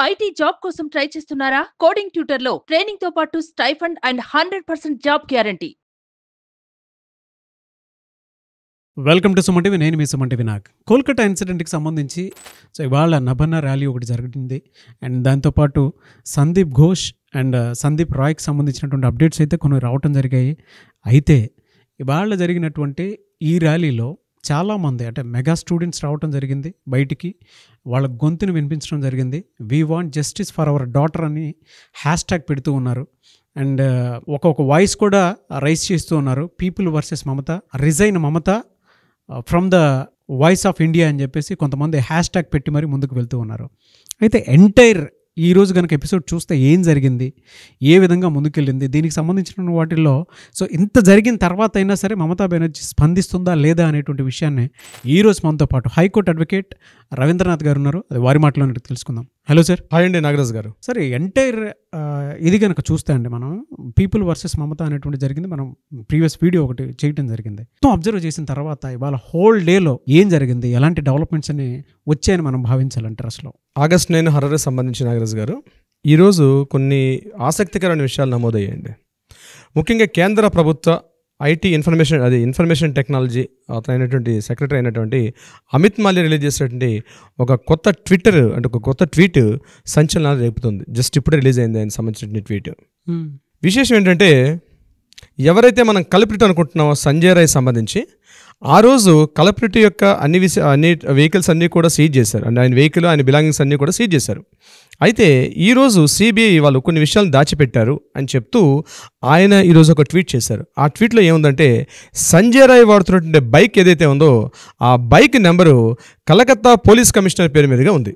IT job కోసం try చేస్తున్నారా? Coding tutor లో ట్రైనింగ్ తో పాటు stipend and 100% job guarantee. Welcome to Suman TV. నేను మీ సుమన్ టీవీ. నాకు కోల్కతా ఇన్సిడెంట్కి సంబంధించి ఇవాళ నభన్న ర్యాలీ ఒకటి జరిగింది. అండ్ దాంతోపాటు సందీప్ ఘోష్ అండ్ సందీప్ రాయ్కి సంబంధించినటువంటి అప్డేట్స్ అయితే కొన్ని రావటం జరిగాయి. అయితే ఇవాళ జరిగినటువంటి ఈ ర్యాలీలో చాలామంది అంటే మెగా స్టూడెంట్స్ రావటం జరిగింది. బయటికి వాళ్ళ గొంతుని వినిపించడం జరిగింది. We want justice for hour daughter అని హ్యాష్ ట్యాగ్ పెడుతూ ఉన్నారు. అండ్ ఒక్కొక్క వాయిస్ కూడా రైజ్ చేస్తూ ఉన్నారు. People versus Mamata, resign Mamata from the voice of India అని చెప్పేసి కొంతమంది హ్యాష్ ట్యాగ్ పెట్టి మరి ముందుకు వెళ్తూ ఉన్నారు. అయితే ఎంటైర్ ఈరోజు కనుక ఎపిసోడ్ చూస్తే ఏం జరిగింది, ఏ విధంగా ముందుకెళ్ళింది, దీనికి సంబంధించిన వాటిల్లో ఇంత జరిగిన తర్వాత అయినా సరే మమతా బెనర్జీ స్పందిస్తుందా లేదా అనేటువంటి విషయాన్ని ఈరోజు మనతో పాటు హైకోర్టు అడ్వకేట్ రవీంద్రనాథ్ గారు ఉన్నారు. అది వారి మాటలోనే తెలుసుకుందాం. Hello sir. హాయ్ అండి నాగరాజ్ గారు. సరే, ఎంటైర్ ఇది కనుక చూస్తే అండి మనం పీపుల్ వర్సెస్ మమత అనేటువంటి జరిగింది. మనం ప్రీవియస్ వీడియో ఒకటి చేయడం జరిగింది. అబ్జర్వ్ చేసిన తర్వాత ఇవాళ హోల్ డేలో ఏం జరిగింది, ఎలాంటి డెవలప్మెంట్స్ అని వచ్చాయని మనం భావించాలంటారు? అసలు ఆగస్ట్ 9 హర్రర్ సంబంధించి నాగరాజ్ గారు ఈరోజు కొన్ని ఆసక్తికరమైన విషయాలు నమోదయ్యాయండి. ముఖ్యంగా కేంద్ర ప్రభుత్వ ఐటీ ఇన్ఫర్మేషన్ టెక్నాలజీ అతనైనటువంటి సెక్రటరీ అయినటువంటి అమిత్ మాల్యా రిలీజ్ చేసినటువంటి ఒక కొత్త ట్వీట్ సంచలనాలు రేపుతుంది. జస్ట్ ఇప్పుడే రిలీజ్ అయింది ఆయన సంబంధించిన ట్వీట్. విశేషం ఏంటంటే, ఎవరైతే మనం కల్ప్రిట్ అనుకుంటున్నామో సంజయ్ రాయ్ సంబంధించి ఆ రోజు కల్ప్రిట్ యొక్క అన్ని వెహికల్స్ అన్నీ కూడా సీజ్ చేశారు. అంటే ఆయన వెహికల్, ఆయన బిలాంగింగ్స్ అన్నీ కూడా సీజ్ చేశారు. అయితే ఈరోజు సిబిఐ వాళ్ళు కొన్ని విషయాలు దాచిపెట్టారు అని చెప్తూ ఆయన ఈరోజు ఒక ట్వీట్ చేశారు. ఆ ట్వీట్లో ఏముందంటే, సంజయ్ రాయ్ వాడుతున్నటువంటి బైక్ ఏదైతే ఉందో ఆ bike number Calcutta police commissioner పేరు మీదుగా ఉంది.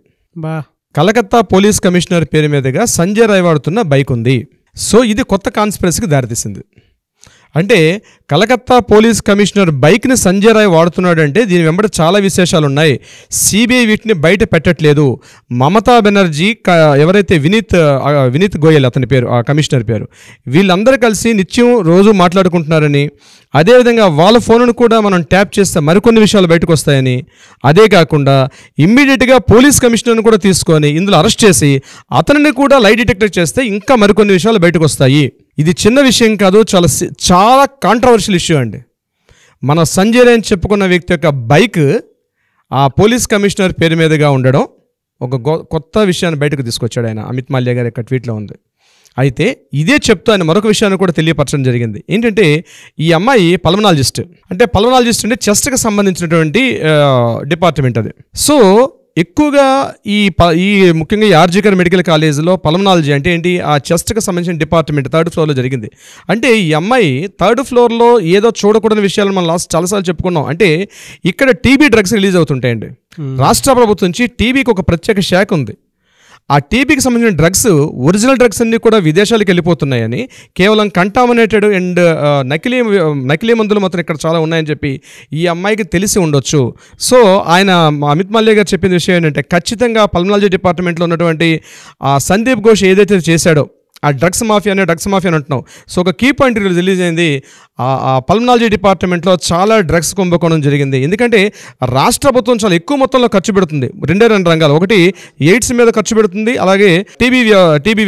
కలకత్తా పోలీస్ కమిషనర్ పేరు మీదుగా సంజయ్ రాయ్ వాడుతున్న బైక్ ఉంది. సో ఇది కొత్త కాన్స్పిరసీకి దారితీసింది. అంటే కలకత్తా పోలీస్ కమిషనర్ బైక్ని సంజయ్ రాయ్ వాడుతున్నాడంటే దీని వెంబడి చాలా విశేషాలు ఉన్నాయి. సిబిఐ వీటిని బయట పెట్టట్లేదు. మమతా బెనర్జీ, ఎవరైతే వినీత్ గోయల్ అతని పేరు, ఆ కమిషనర్ పేరు, వీళ్ళందరూ కలిసి నిత్యం రోజు మాట్లాడుకుంటున్నారని, అదేవిధంగా వాళ్ళ ఫోన్ను కూడా మనం ట్యాప్ చేస్తే మరికొన్ని విషయాలు బయటకు వస్తాయని, అదే కాకుండా ఇమ్మీడియట్గా పోలీస్ కమిషనర్ని కూడా తీసుకొని ఇందులో అరెస్ట్ చేసి అతనిని కూడా లై డిటెక్టర్ చేస్తే ఇంకా మరికొన్ని విషయాలు బయటకు వస్తాయి. ఇది చిన్న విషయం కాదు, చాలా కాంట్రవర్షియల్ ఇష్యూ అండి. మన సంజయ్ రాయ్ అని చెప్పుకున్న వ్యక్తి యొక్క బైక్ ఆ పోలీస్ కమిషనర్ పేరు మీదుగా ఉండడం ఒక కొత్త విషయాన్ని బయటకు తీసుకొచ్చాడు ఆయన. అమిత్ మాల్యా గారి యొక్క ట్వీట్లో ఉంది. అయితే ఇదే చెప్తూ ఆయన మరొక విషయాన్ని కూడా తెలియపరచడం జరిగింది. ఏంటంటే, ఈ అమ్మాయి పల్మనాలజిస్ట్ అంటే చెస్ట్కి సంబంధించినటువంటి డిపార్ట్మెంట్ అది. సో ఎక్కువగా ఈ ముఖ్యంగా ఈ ఆర్జికర్ మెడికల్ కాలేజీలో పల్మనాలజీ అంటే ఏంటి, ఆ చెస్ట్కి సంబంధించిన డిపార్ట్మెంట్ 3rd ఫ్లోర్లో జరిగింది. అంటే ఈ అమ్మాయి 3rd ఫ్లోర్లో ఏదో చూడకూడని విషయాలు మనం చాలాసార్లు చెప్పుకున్నాం. అంటే ఇక్కడ టీబీ డ్రగ్స్ రిలీజ్ అవుతుంటాయండి. రాష్ట్ర ప్రభుత్వం నుంచి టీబీకి ఒక ప్రత్యేక శాఖ ఉంది. ఆ టీబీకి సంబంధించిన డ్రగ్స్, ఒరిజినల్ డ్రగ్స్ అన్నీ కూడా విదేశాలకు వెళ్ళిపోతున్నాయని, కేవలం కంటామినేటెడ్ అండ్ నకిలీ మందులు మాత్రం ఇక్కడ చాలా ఉన్నాయని చెప్పి ఈ అమ్మాయికి తెలిసి ఉండొచ్చు. సో ఆయన అమిత్ మాల్యా గారు చెప్పిన విషయం ఏంటంటే, ఖచ్చితంగా పల్మనాలజీ డిపార్ట్మెంట్లో ఉన్నటువంటి ఆ సందీప్ ఘోష్ ఏదైతే చేశాడో ఆ డ్రగ్స్ మాఫియా అని అంటున్నాం. సో ఒక కీ పాయింట్ రిలీజ్ అయింది. ఆ పల్మనాలజీ డిపార్ట్మెంట్లో చాలా డ్రగ్స్ కుంభకోణం జరిగింది. ఎందుకంటే రాష్ట్ర ప్రభుత్వం చాలా ఎక్కువ మొత్తంలో ఖర్చు పెడుతుంది. రెండే రంగాలు, ఒకటి ఎయిడ్స్ మీద ఖర్చు పెడుతుంది, అలాగే టీబీ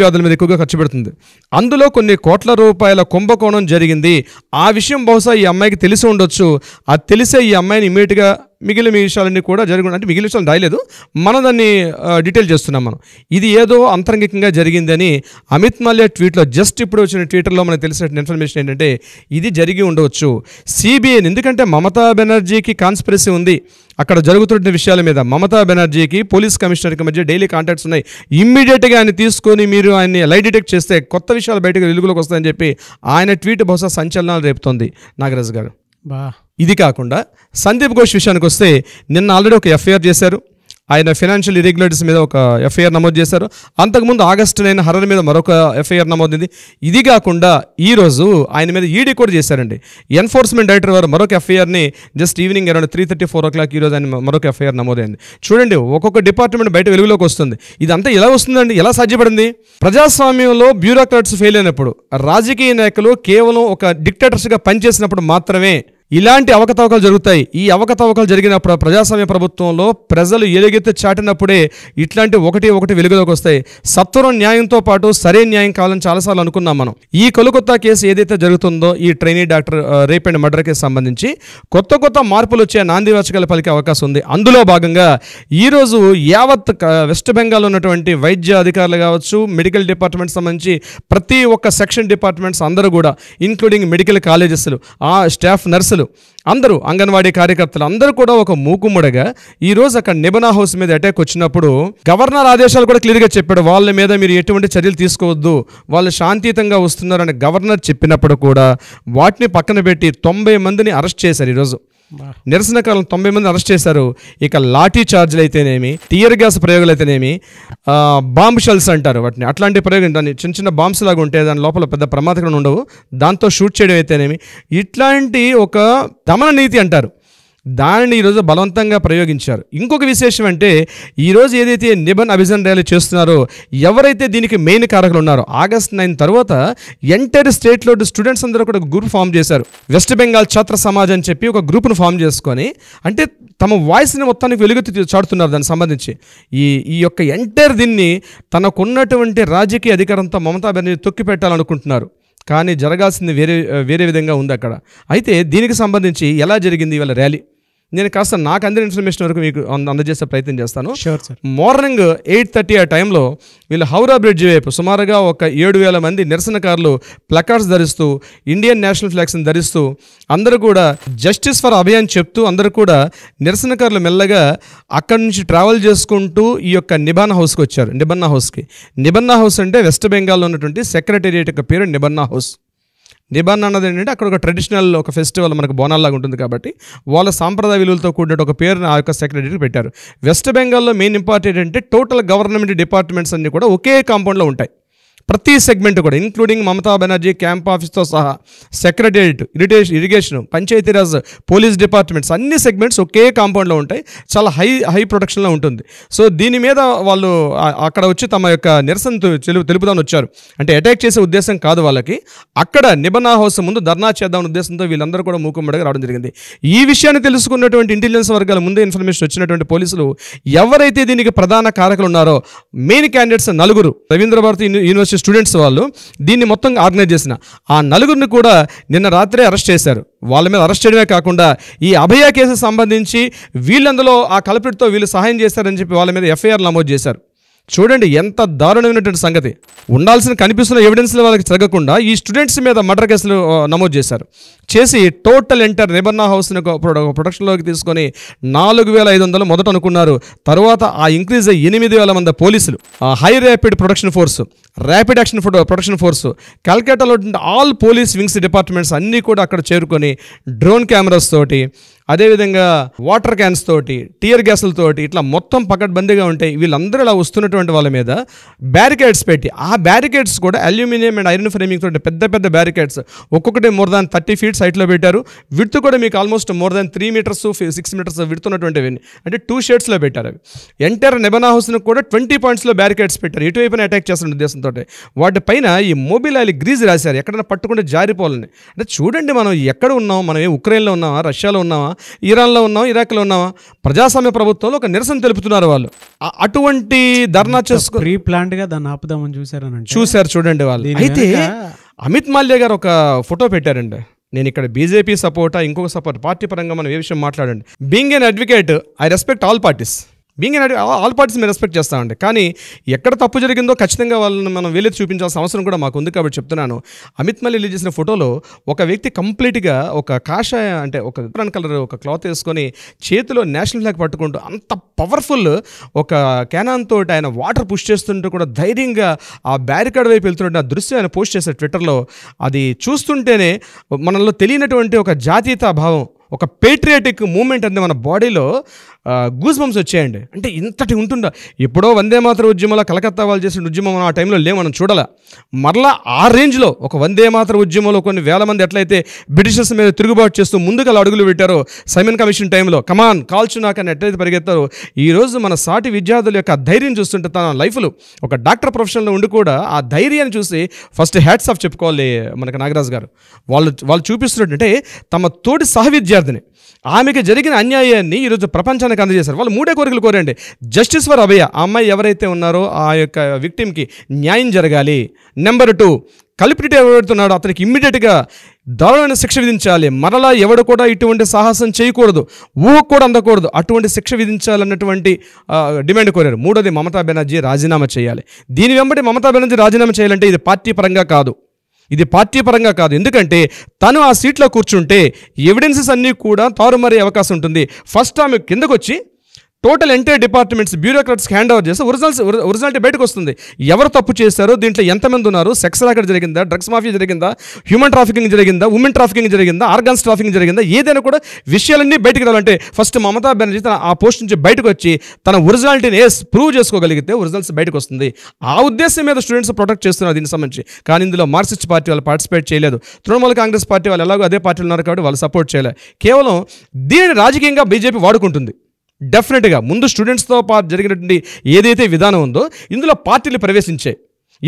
వ్యాధుల మీద ఎక్కువగా ఖర్చు పెడుతుంది. అందులో కొన్ని కోట్ల రూపాయల కుంభకోణం జరిగింది. ఆ విషయం బహుశా ఈ అమ్మాయికి తెలిసి ఉండొచ్చు. అది తెలిసే ఈ అమ్మాయిని ఇమీడియట్గా మిగిలిన విషయాలన్నీ కూడా అంటే మిగిలిన విషయాలు రాయలేదు, మనం దాన్ని డీటెయిల్ చేస్తున్నాం. మనం ఇది ఏదో అంతరంగికంగా జరిగిందని అమిత్ మాల్యా ట్వీట్లో, జస్ట్ ఇప్పుడు వచ్చిన ట్వీటర్లో మనకు తెలిసిన ఇన్ఫర్మేషన్ ఏంటంటే ఇది జరిగి ఉండవచ్చు. సిబిఐని, ఎందుకంటే మమతా బెనర్జీకి కాన్స్పిరసీ ఉంది అక్కడ జరుగుతున్న విషయాల మీద. మమతా బెనర్జీకి పోలీస్ కమిషనర్కి మధ్య డైలీ కాంటాక్ట్స్ ఉన్నాయి. ఇమ్మీడియట్గా ఆయన తీసుకొని మీరు ఆయన్ని లై డిటెక్ట్ చేస్తే కొత్త విషయాలు బయటకు వెలుగులోకి వస్తాయని చెప్పి ఆయన ట్వీట్ బహుశా సంచలనాలు రేపుతోంది నాగరాజ్ గారు. ఇది కాకుండా సందీప్ ఘోష్ విషయానికి వస్తే, నిన్న ఆల్రెడీ ఒక ఎఫ్ఐఆర్ చేశారు. ఆయన ఫైనాన్షియల్ ఇరెగ్యులేటరీస్ మీద ఒక ఎఫ్ఐఆర్ నమోదు చేశారు. అంతకుముందు ఆగస్టు 9 హర్రర్ మీద మరొక ఎఫ్ఐఆర్ నమోదైంది. ఇది కాకుండా ఈరోజు ఆయన మీద ఈడీ కూడా చేశారండి. ఎన్ఫోర్స్మెంట్ డైరెక్టర్ వారు మరొక ఎఫ్ఐఆర్ని జస్ట్ ఈవినింగ్ అరౌండ్ 3:30, 4 o'clock ఈరోజు ఆయన మరొక ఎఫ్ఐఆర్ నమోదైంది. చూడండి, ఒక్కొక్క డిపార్ట్మెంట్ బయట వెలుగులోకి వస్తుంది. ఇదంతా ఎలా వస్తుందండి, ఎలా సాధ్యపడింది? ప్రజాస్వామ్యంలో బ్యూరోక్రాట్స్ ఫెయిల్ అయినప్పుడు, రాజకీయ నాయకులు కేవలం ఒక డిక్టేటర్స్గా పనిచేసినప్పుడు మాత్రమే ఇలాంటి అవకతవకలు జరుగుతాయి. ఈ అవకతవకలు జరిగిన ప్రజాస్వామ్య ప్రభుత్వంలో ప్రజలు ఎలుగెత్తి చాటినప్పుడే ఇట్లాంటి ఒకటి వెలుగులోకి వస్తాయి. సత్వరం న్యాయంతో పాటు సరైన న్యాయం కావాలని చాలాసార్లు అనుకున్నాం మనం. ఈ కోల్కతా కేసు ఏదైతే జరుగుతుందో, ఈ trainee doctor rape and murder case సంబంధించి కొత్త మార్పులు వచ్చే నాందివాచకాలు పలికే అవకాశం ఉంది. అందులో భాగంగా ఈరోజు యావత్ వెస్ట్ బెంగాల్ ఉన్నటువంటి వైద్య అధికారులు కావచ్చు, మెడికల్ డిపార్ట్మెంట్ సంబంధించి ప్రతి ఒక్క సెక్షన్ డిపార్ట్మెంట్స్ అందరూ కూడా, ఇంక్లూడింగ్ మెడికల్ కాలేజెస్లు, ఆ స్టాఫ్ నర్సులు అందరూ, అంగన్వాడీ కార్యకర్తలు అందరూ కూడా ఒక మూకుమ్మడిగా ఈరోజు అక్కడ నిబనా హౌస్ మీద అటాక్ వచ్చినప్పుడు గవర్నర్ ఆదేశాలు కూడా క్లియర్గా చెప్పాడు, వాళ్ళ మీద మీరు ఎటువంటి చర్యలు తీసుకోవద్దు, వాళ్ళు శాంతియుతంగా వస్తున్నారని గవర్నర్ చెప్పినప్పుడు కూడా వాటిని పక్కన పెట్టి 90 మందిని అరెస్ట్ చేశారు. ఈరోజు నిరసనకారులు 90 మంది అరెస్ట్ చేశారు. ఇక లాఠీ చార్జ్లు అయితేనేమి, టియర్ గ్యాస్ ప్రయోగాలు అయితేనేమి, బాంబ్ షెల్స్ అంటారు వాటిని, అట్లాంటి ప్రయోగం, దాన్ని చిన్న బాంబ్స్ లాగా ఉంటాయి, దాని లోపల పెద్ద ప్రమాదకరం ఉండవు, దాంతో షూట్ చేయడం అయితేనేమి, ఇట్లాంటి ఒక దమన నీతి అంటారు, దానిని ఈరోజు బలవంతంగా ప్రయోగించారు. ఇంకొక విశేషం అంటే ఈరోజు ఏదైతే నిబన్ అభిజన్ ర్యాలీ చేస్తున్నారో, ఎవరైతే దీనికి మెయిన్ కారకులు ఉన్నారో, August 9 తర్వాత ఎంటైర్ స్టేట్లో స్టూడెంట్స్ అందరూ కూడా గ్రూప్ ఫామ్ చేశారు. వెస్ట్ బెంగాల్ ఛాత్ర సమాజ్ అని చెప్పి ఒక గ్రూప్ను ఫామ్ చేసుకొని, అంటే తమ వాయిస్ని మొత్తానికి వెలుగెత్తి చాటుతున్నారు. దానికి సంబంధించి ఈ యొక్క ఎంటైర్ దీన్ని తనకున్నటువంటి రాజకీయ అధికారంతో మమతా బెనర్జీ తొక్కి పెట్టాలనుకుంటున్నారు. కానీ జరగాల్సింది వేరే విధంగా ఉంది అక్కడ. అయితే దీనికి సంబంధించి ఎలా జరిగింది ఇవాళ ర్యాలీ, నేను కాస్త నాకు అందిన ఇన్ఫర్మేషన్ వరకు మీకు అందజేసే ప్రయత్నం చేస్తాను. మార్నింగ్ 8:30 ఆ టైంలో వీళ్ళు హౌరా బ్రిడ్జ్ వైపు సుమారుగా ఒక 7,000 మంది నిరసనకారులు ప్లకార్డ్స్ ధరిస్తూ, ఇండియన్ నేషనల్ ఫ్లాగ్స్ని ధరిస్తూ, అందరూ కూడా జస్టిస్ ఫర్ అభియాన్ చెప్తూ, అందరూ కూడా నిరసనకారులు మెల్లగా అక్కడి నుంచి ట్రావెల్ చేసుకుంటూ ఈ యొక్క నిబన్నా హౌస్కి వచ్చారు. నిబన్నా హౌస్కి, నిబన్నా హౌస్ అంటే వెస్ట్ బెంగాల్లో ఉన్నటువంటి సెక్రటేరియట్ యొక్క పేరు నిబన్నా హౌస్. నిబన్ అన్నది ఏంటంటే అక్కడ ఒక ట్రెడిషనల్ ఒక ఫెస్టివల్ మనకు బోనాల్లాగా ఉంటుంది కాబట్టి వాళ్ళ సాంప్రదాయ విలువలతో కూడిన ఒక పేరుని ఆ యొక్క సెక్రటరీకి పెట్టారు. వెస్ట్ బెంగాల్లో మెయిన్ ఇంపార్టెంట్ అంటే టోటల్ గవర్నమెంట్ డిపార్ట్మెంట్స్ అన్నీ కూడా ఒకే కాంపౌండ్లో ఉంటాయి. ప్రతి సెగ్మెంట్ కూడా, ఇంక్లూడింగ్ మమతా బెనర్జీ క్యాంప్ ఆఫీస్తో సహా secretariat, irrigation, Panchayati Raj, police departments అన్ని సెగ్మెంట్స్ ఒకే కాంపౌండ్లో ఉంటాయి. చాలా హై ప్రొటెక్షన్లో ఉంటుంది. సో దీని మీద వాళ్ళు అక్కడ వచ్చి తమ యొక్క నిరసన తెలుపుదామని వచ్చారు. అంటే అటాక్ చేసే ఉద్దేశం కాదు వాళ్ళకి. అక్కడ నిబనా హౌస్ ముందు ధర్నా చేద్దామనే ఉద్దేశంతో వీళ్ళందరూ కూడా మూకుమ్మడిగా రావడం జరిగింది. ఈ విషయాన్ని తెలుసుకున్నటువంటి ఇంటెలిజెన్స్ వర్గాల ముందే ఇన్ఫర్మేషన్ వచ్చినటువంటి పోలీసులు ఎవరైతే దీనికి ప్రధాన కారకులు ఉన్నారో, main candidates 4 Rabindra Bharati university students వాళ్ళు దీన్ని మొత్తం ఆర్గనైజ్ చేసిన ఆ 4 కూడా నిన్న రాత్రే అరెస్ట్ చేశారు. వాళ్ళ మీద అరెస్ట్ చేయడమే కాకుండా ఈ అభయ కేసు సంబంధించి వీళ్ళందులో ఆ కల్ప్రిట్తో వీళ్ళు సహాయం చేశారని చెప్పి వాళ్ళ మీద ఎఫ్ఐఆర్ నమోదు చేశారు. చూడండి ఎంత దారుణమైనటువంటి సంగతి. ఉండాల్సిన కనిపిస్తున్న ఎవిడెన్స్లు వాళ్ళకి జరగకుండా ఈ స్టూడెంట్స్ మీద మర్డర్ కేసులు నమోదు చేసి టోటల్ ఎంటర్ నిబన్నా హౌస్ని ప్రొడక్షన్లోకి తీసుకొని 4,500 మొదట అనుకున్నారు. తర్వాత ఆ ఇంక్రీజ్ అయ్యి 8,000 మంది పోలీసులు, high rapid production force, rapid action production force, కల్కటాలో ఆల్ పోలీస్ వింగ్స్ డిపార్ట్మెంట్స్ అన్నీ కూడా అక్కడ చేరుకొని డ్రోన్ కెమెరాస్ తోటి, అదేవిధంగా వాటర్ క్యాన్స్ తోటి, టియర్ గ్యాసులతోటి ఇట్లా మొత్తం పకడ్బందీగా ఉంటాయి. వీళ్ళందరూ ఇలా వస్తున్నటువంటి వాళ్ళ మీద బ్యారికేడ్స్ పెట్టి, ఆ బ్యారికేడ్స్ కూడా అల్యూమినియం అండ్ ఐరన్ ఫ్రేమింగ్ తోటి పెద్ద బ్యారికేడ్స్, ఒక్కొక్కటి more than 30 feet సైట్లో పెట్టారు. విడ్త్ కూడా మీకు almost more than 3 meters 6 meters width ఉన్నటువంటివి, అంటే 2 shadesలో పెట్టారు. అవి ఎంటైర్ నిబనా హౌస్ను కూడా 20 pointsలో బ్యారికేడ్స్ పెట్టారు. ఎటువైపున అటాక్ చేస్తున్న ఉద్దేశంతో వాటిపైన ఈ మొబైల్ ఆయిల్ గ్రీజ్ రాశారు, ఎక్కడైనా పట్టుకుంటే జారిపోవాలని. అంటే చూడండి, మనం ఎక్కడ ఉన్నాం, మనం ఉక్రెయిన్లో ఉన్నామా, రష్యాలో ఉన్నామా, ఇరాన్లో ఉన్నామా, ఇరాక్లో ఉన్నామా, ప్రజాస్వామ్య ప్రభుత్వంలో ఒక నిరసన తెలుపుతున్నారు వాళ్ళు. అటువంటి ధర్నా చేసుకుని ప్రీ ప్లాన్డ్ గా దాన్ని ఆపుదామని చూశారు చూడండి వాళ్ళు. అయితే అమిత్ మాల్యా గారు ఒక ఫోటో పెట్టారండి. నేను ఇక్కడ బీజేపీ సపోర్టా ఇంకొక సపోర్ట్, పార్టీ పరంగా మనం ఏ విషయం మాట్లాడండి. Being an advocate I respect all parties. All parties మేము రెస్పెక్ట్ చేస్తామండి. కానీ ఎక్కడ తప్పు జరిగిందో ఖచ్చితంగా వాళ్ళని మనం వేలెత్తి చూపించాల్సిన అవసరం కూడా మాకు ఉంది కాబట్టి చెప్తున్నాను. అమిత్ మాల్యా రిలీజ్ చేసిన ఫోటోలో ఒక వ్యక్తి కంప్లీట్గా ఒక కాషాయ, అంటే ఒక బ్రౌన్ కలర్ ఒక క్లాత్ వేసుకొని చేతిలో నేషనల్ ఫ్లాగ్ పట్టుకుంటూ అంత పవర్ఫుల్ ఒక క్యానాన్ తోటి ఆయన వాటర్ పుష్ చేస్తుంటే కూడా ధైర్యంగా ఆ బ్యారికాడ్ వైపు వెళ్తుంటే ఆ దృశ్యం ఆయన పోస్ట్ చేశారు ట్విట్టర్లో. అది చూస్తుంటేనే మనలో తెలియనటువంటి ఒక జాతీయతా భావం, ఒక పేట్రియాటిక్ మూమెంట్ అనేది మన బాడీలో గూస్ బంప్స్ వచ్చాయండి. అంటే ఇంతటి ఉంటుందా? ఎప్పుడో వందే మాతర ఉద్యమంలో కలకత్తా వాళ్ళు చేసిన ఉద్యమం ఆ టైంలో మనం చూడాల. మరలా ఆ రేంజ్లో ఒక వందే మాతర ఉద్యమంలో కొన్ని వేల మంది ఎట్లయితే బ్రిటిషర్స్ మీద తిరుగుబాటు చేస్తూ ముందుకు అలా అడుగులు పెట్టారో సైమన్ కమిషన్ టైంలో, కమాన్ కాల్చు నాకు అని ఎట్లయితే పరిగెత్తారో, ఈరోజు మన సాటి విద్యార్థుల యొక్క ధైర్యం చూస్తుంటే తన లైఫ్లో ఒక డాక్టర్ ప్రొఫెషన్లో ఉండి కూడా ఆ ధైర్యాన్ని చూసి ఫస్ట్ హ్యాట్స్ ఆఫ్ చెప్పుకోవాలి మనకి నాగరాజు గారు. వాళ్ళు చూపిస్తున్నట్టు తమ తోటి సహ విద్యార్థిని ఆమెకి జరిగిన అన్యాయాన్ని ఈరోజు ప్రపంచానికి అందజేశారు. వాళ్ళు 3 కోరికలు కోరండి. జస్టిస్ ఫర్ అభయ, ఆ అమ్మాయి ఎవరైతే ఉన్నారో ఆ యొక్క విక్టిమ్కి న్యాయం జరగాలి. నెంబర్ 2, కల్ప్రిట్ ఎవరుతున్నాడో అతనికి ఇమ్మీడియట్గా దారుణమైన శిక్ష విధించాలి. మరలా ఎవడు కూడా ఇటువంటి సాహసం చేయకూడదు, ఊహకు కూడా అందకూడదు, అటువంటి శిక్ష విధించాలన్నటువంటి డిమాండ్ కోరారు. 3వది, మమతా బెనర్జీ రాజీనామా చేయాలి. దీని వెంబడి మమతా బెనర్జీ రాజీనామా చేయాలంటే ఇది పార్టీ పరంగా కాదు. ఎందుకంటే తను ఆ సీట్లో కూర్చుంటే ఎవిడెన్సెస్ అన్నీ కూడా తారుమారే అవకాశం ఉంటుంది. ఫస్ట్ ఆమె కిందకు వచ్చి టోటల్ ఎంటైర్ డిపార్ట్మెంట్స్ బ్యూరోక్రాట్స్కి హ్యాండ్ ఓవర్ చేస్తే ఒరిజినాలిటీ బయటకు వస్తుంది. ఎవరు తప్పు చేశారో, దీంట్లో ఎంతమంది ఉన్నారు, సెక్స్ రాకెట్ జరిగిందా, డ్రగ్స్ మాఫియా జరిగిందా, హ్యూమన్ ట్రాఫికింగ్ జరిగిందా, ఉమెన్ ట్రాఫికింగ్ జరిగిందా, ఆర్గాన్స్ ట్రాఫికింగ్ జరిగిందా, ఏదైనా కూడా విషయాలన్నీ బయటకు రావాలంటే ఫస్ట్ మమతా బెనర్జీ ఆ పోస్ట్ నుంచి బయటకు వచ్చి తన ఒరిజినాలిటీని ప్రూవ్ చేసుకోగలిగితే ఒరిజినల్స్ బయటకు వస్తుంది. ఆ ఉద్దేశం మీద స్టూడెంట్స్ ప్రొటెక్ట్ చేస్తున్నారు దీనికి సంబంధించి. కానీ ఇందులో మార్క్సిస్ట్ పార్టీ వాళ్ళు పార్టిసిపేట్ చేయలేదు. తృణమూల కాంగ్రెస్ పార్టీ వాళ్ళు ఎలాగో అదే పార్టీలు ఉన్నారు కాబట్టి వాళ్ళు సపోర్ట్ చేయలేదు. కేవలం దీనిని రాజకీయంగా బీజేపీ వాడుకుంటుంది. డెఫినెట్గా ముందు స్టూడెంట్స్తో జరిగినటువంటి ఏదైతే విధానం ఉందో ఇందులో పార్టీలు ప్రవేశించాయి.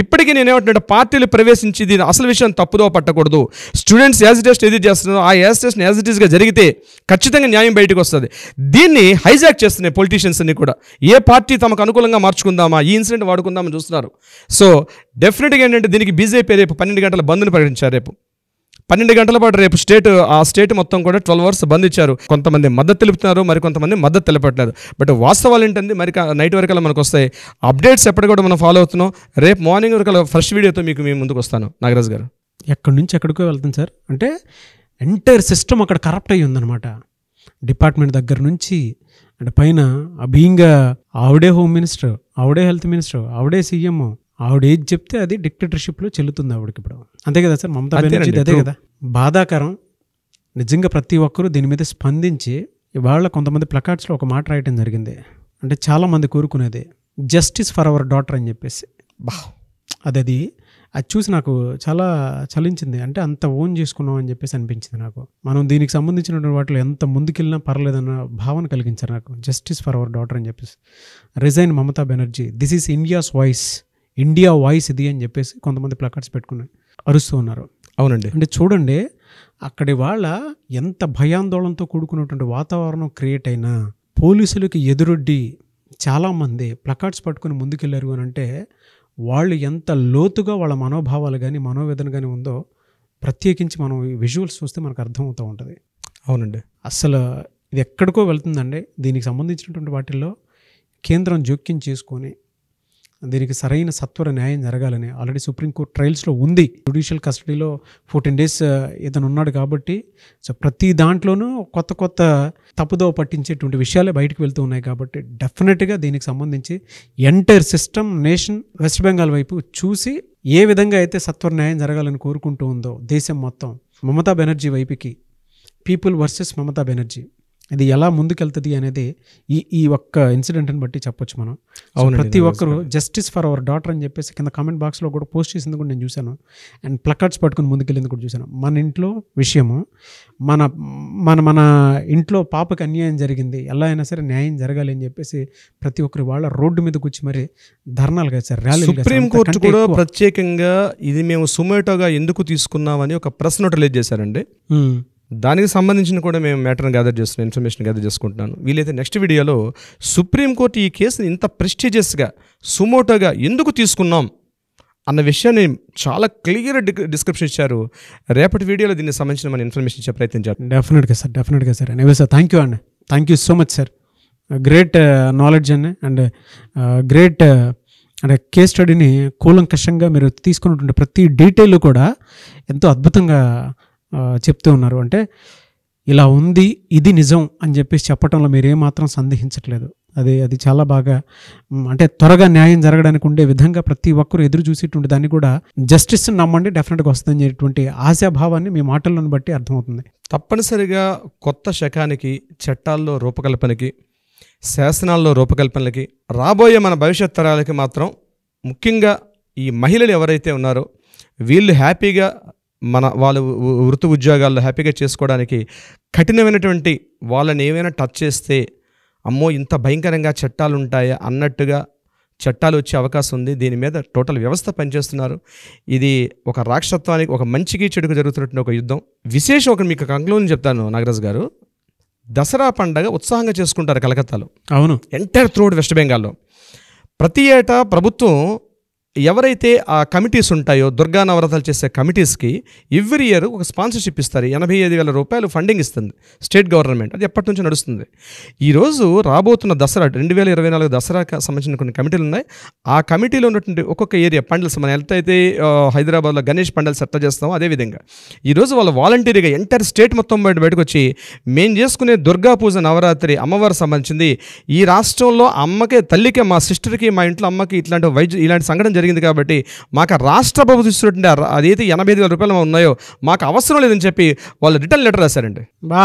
ఇప్పటికీ నేనేమంటున్నా, పార్టీలు ప్రవేశించి దీని అసలు విషయం తప్పుదో పట్టకూడదు. స్టూడెంట్స్ యాజ్ ఇట్ ఈస్ ఏది చేస్తున్నారో ఆ యాజిటేషన్ యాజ్ ఇట్ ఈస్గా జరిగితే ఖచ్చితంగా న్యాయం బయటకు వస్తుంది. దీన్ని హైజాక్ చేస్తున్నాయి పొలిటీషియన్స్ అన్ని కూడా. ఏ పార్టీ తమకు అనుకూలంగా మార్చుకుందామా, ఈ ఇన్సిడెంట్ వాడుకుందామని చూస్తున్నారు. సో డెఫినెట్గా ఏంటంటే దీనికి బీజేపీ రేపు 12 గంటల బంద్ని ప్రకటించారు. రేపు 12 గంటల పాటు రేపు స్టేట్ మొత్తం కూడా 12 అవర్స్ బంద్ ఇచ్చారు. కొంతమంది మద్దతు తెలుపుతున్నారు, మరి కొంతమంది మద్దతు తెలపట్లేదు. బట్ వాస్తవాలు ఏంటంటే మరి నైట్ వరకు మనకు వస్తాయి అప్డేట్స్. ఎప్పటి కూడా మనం ఫాలో అవుతున్నాం. రేపు మార్నింగ్ వరకు ఫస్ట్ వీడియోతో మేము ముందుకు వస్తాను. నాగరాజు గారు, ఎక్కడి నుంచి ఎక్కడికో వెళ్తాం సార్. అంటే ఎంటైర్ సిస్టమ్ అక్కడ కరప్ట్ అయ్యి ఉందన్నమాట. డిపార్ట్మెంట్ దగ్గర నుంచి అంటే పైన బీయింగ్ ఆవిడే హోమ్ మినిస్టర్, ఆవిడే హెల్త్ మినిస్టర్, ఆవిడే సీఎం, ఆవిడ ఏది చెప్తే అది డిక్టేటర్షిప్లో చెల్లుతుంది ఆవిడకి ఇప్పుడు. అంతే కదా సార్, మమతా బెనర్జీ అదే కదా. బాధాకరం నిజంగా. ప్రతి ఒక్కరూ దీని మీద స్పందించి ఇవాళ కొంతమంది ప్లకార్డ్స్లో ఒక మాట రాయటం జరిగింది. అంటే చాలామంది కోరుకునేది జస్టిస్ ఫర్ అవర్ డాటర్ అని చెప్పేసి. అది చూసి నాకు చాలా చలించింది. అంటే అంత ఓన్ చేసుకున్నాం అని చెప్పేసి అనిపించింది నాకు. మనం దీనికి సంబంధించిన వాటిలో ఎంత ముందుకెళ్ళినా పర్లేదన్న భావన కలిగించారు నాకు. జస్టిస్ ఫర్ అవర్ డాటర్ అని చెప్పేసి. Resign Mamata Banerjee, this is India's voice, India voice ఇది అని చెప్పేసి కొంతమంది ప్లకార్డ్స్ పెట్టుకుని అరుస్తూ ఉన్నారు. అవునండి. అంటే చూడండి అక్కడి వాళ్ళ ఎంత భయాందోళనతో కూడుకున్నటువంటి వాతావరణం క్రియేట్ అయినా పోలీసులకి ఎదురొడ్డి చాలామంది ప్లకార్డ్స్ పట్టుకుని ముందుకెళ్ళారు అని అంటే వాళ్ళు ఎంత లోతుగా వాళ్ళ మనోభావాలు కానీ మనోవేదన కానీ ఉందో ప్రత్యేకించి మనం ఈ విజువల్స్ చూస్తే మనకు అర్థమవుతూ ఉంటుంది. అవునండి. అసలు ఇది ఎక్కడికో వెళ్తుందండి. దీనికి సంబంధించినటువంటి వాటిల్లో కేంద్రం జోక్యం చేసుకొని దీనికి సరైన సత్వర న్యాయం జరగాలని ఆల్రెడీ సుప్రీంకోర్టు ట్రయల్స్లో ఉంది. జ్యుడిషియల్ కస్టడీలో 14 days ఇతను ఉన్నాడు కాబట్టి సో ప్రతి దాంట్లోనూ కొత్త తప్పుదోవ పట్టించేటువంటి విషయాలే బయటకు వెళ్తూ ఉన్నాయి కాబట్టి డెఫినెట్గా దీనికి సంబంధించి entire system nation west Bengal వైపు చూసి ఏ విధంగా అయితే సత్వర న్యాయం జరగాలని కోరుకుంటూ ఉందో దేశం మొత్తం మమతా బెనర్జీ వైపుకి, పీపుల్ వర్సెస్ మమతా బెనర్జీ, ఇది ఎలా ముందుకెళ్తుంది అనేది ఈ ఒక్క ఇన్సిడెంట్ని బట్టి చెప్పొచ్చు మనం. ప్రతి ఒక్కరు జస్టిస్ ఫర్ అవర్ డాటర్ అని చెప్పేసి కింద కామెంట్ బాక్స్లో కూడా పోస్ట్ చేసింది కూడా నేను చూశాను. అండ్ ప్లకార్డ్స్ పట్టుకుని ముందుకెళ్ళింది కూడా చూశాను. మన ఇంట్లో విషయము, మన ఇంట్లో పాపకి అన్యాయం జరిగింది, ఎలా అయినా సరే న్యాయం జరగాలి అని చెప్పేసి ప్రతి ఒక్కరు వాళ్ళ రోడ్డు మీద కూర్చి మరి ధర్నాలు కాదు సార్, ర్యాలీలు. సుప్రీంకోర్టు కూడా ప్రత్యేకంగా ఇది మేము సుమోటోగా ఎందుకు తీసుకున్నామని ఒక ప్రెస్ నోట్ రిలీజ్ చేశారండి. దానికి సంబంధించిన కూడా మేము మ్యాటర్ని ఇన్ఫర్మేషన్ గ్యాదర్ చేసుకుంటున్నాను. వీలైతే నెక్స్ట్ వీడియోలో సుప్రీంకోర్టు ఈ కేసుని ఇంత ప్రెస్టీజియస్గా సుమోటోగా ఎందుకు తీసుకున్నాం అన్న విషయాన్ని చాలా క్లియర్ డిస్క్రిప్షన్ ఇచ్చారు. రేపటి వీడియోలో దీనికి సంబంధించిన మన ఇన్ఫర్మేషన్ ఇచ్చే ప్రయత్నం చేద్దాం. డెఫినెట్గా sir. Anyway sir, thank you అండి. Thank you so much sir. Great knowledge and great అంటే కేస్ స్టడీని కూలంకషంగా మీరు తీసుకున్నటువంటి ప్రతి డీటెయిల్ కూడా ఎంతో అద్భుతంగా చెప్తూ ఉన్నారు. అంటే ఇలా ఉంది, ఇది నిజం అని చెప్పేసి చెప్పడంలో మీరు ఏమాత్రం సందేహించట్లేదు. అది చాలా బాగా అంటే త్వరగా న్యాయం జరగడానికి ఉండే విధంగా ప్రతి ఒక్కరు ఎదురు చూసేటువంటి దాన్ని కూడా జస్టిస్ నమ్మండి డెఫినెట్గా వస్తుందని చెప్పేటువంటి ఆశాభావాన్ని మీ మాటలను బట్టి అర్థమవుతుంది. తప్పనిసరిగా కొత్త శకానికి, చట్టాల్లో రూపకల్పనకి, శాసనాల్లో రూపకల్పనలకి, రాబోయే మన భవిష్యత్ తరాలకి మాత్రం ముఖ్యంగా ఈ మహిళలు ఎవరైతే ఉన్నారో వీళ్ళు హ్యాపీగా వాళ్ళు వృత్తి ఉద్యోగాల్లో హ్యాపీగా చేసుకోవడానికి కఠినమైనటువంటి వాళ్ళని ఏమైనా టచ్ చేస్తే అమ్మో ఇంత భయంకరంగా చట్టాలు ఉంటాయా అన్నట్టుగా చట్టాలు వచ్చే అవకాశం ఉంది. దీని మీద టోటల్ వ్యవస్థ పనిచేస్తున్నారు. ఇది ఒక రాక్షసత్వానికి, ఒక మంచికి చెడుకు జరుగుతున్నటువంటి ఒక యుద్ధం. విశేషం ఒక మీకు కంక్లూజన్ చెప్తాను నాగరాజు గారు. దసరా పండగ ఉత్సాహంగా చేసుకుంటారు కలకత్తాలో. అవును, ఎంటైర్ త్రూఅవుట్ వెస్ట్ బెంగాల్లో. ప్రతి ఏటా ప్రభుత్వం ఎవరైతే ఆ కమిటీస్ ఉంటాయో దుర్గా నవరాత్రులు చేసే కమిటీస్కి ఎవ్రీ ఇయర్ ఒక స్పాన్సర్షిప్ ఇస్తారు. 85,000 రూపాయలు ఫండింగ్ ఇస్తుంది స్టేట్ గవర్నమెంట్. అది ఎప్పటి నుంచి నడుస్తుంది. ఈరోజు రాబోతున్న దసరా 2024 దసరాకి సంబంధించిన కొన్ని కమిటీలు ఉన్నాయి. ఆ కమిటీలో ఉన్నటువంటి ఒక్కొక్క ఏరియా పండల్స్, మన ఎంత అయితే హైదరాబాద్లో గణేష్ పండల్స్ ఎట్లా చేస్తామో అదేవిధంగా ఈరోజు వాళ్ళు వాలంటీర్గా ఎంటైర్ స్టేట్ మొత్తం బయటకు వచ్చి మేము చేసుకునే దుర్గా పూజ నవరాత్రి అమ్మవారు సంబంధించింది ఈ రాష్ట్రంలో అమ్మకే, తల్లికే, మా సిస్టర్కి, మా ఇంట్లో అమ్మకి ఇలాంటి సంఘటన జరిగింది కాబట్టి మాకు రాష్ట్ర ప్రభుత్వం ఇస్తున్నట్టు అదైతే 85,000 రూపాయలు ఉన్నాయో మాకు అవసరం లేదని చెప్పి వాళ్ళు రిటర్న్ లెటర్ రాశారండి. బా,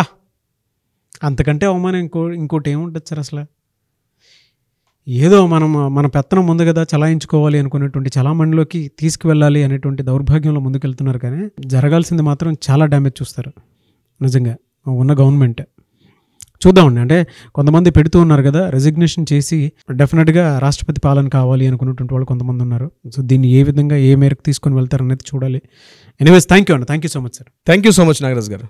అంతకంటే అవమానం ఇంకోటి ఏముంటుంది సార్? అసలు ఏదో మన పెత్తనం ముందు కదా చలాయించుకోవాలి అనుకునేటువంటి చలామణిలోకి తీసుకువెళ్ళాలి అనేటువంటి దౌర్భాగ్యంలో ముందుకెళ్తున్నారు. కానీ జరగాల్సింది మాత్రం చాలా డ్యామేజ్ చూస్తారు నిజంగా ఉన్న గవర్నమెంట్. చూద్దామండి. అంటే కొంతమంది పెడుతూ ఉన్నారు కదా, రెసిగ్నేషన్ చేసి డెఫినెట్గా రాష్ట్రపతి పాలన కావాలి అనుకున్నటువంటి వాళ్ళు కొంతమంది ఉన్నారు. సో దీన్ని ఏ విధంగా ఏ మేరకు తీసుకొని వెళ్తారనేది చూడాలి. ఎనీవేస్ థ్యాంక్ యూ అండి. Thank you so much sir. Thank you so much Nagaraj గారు.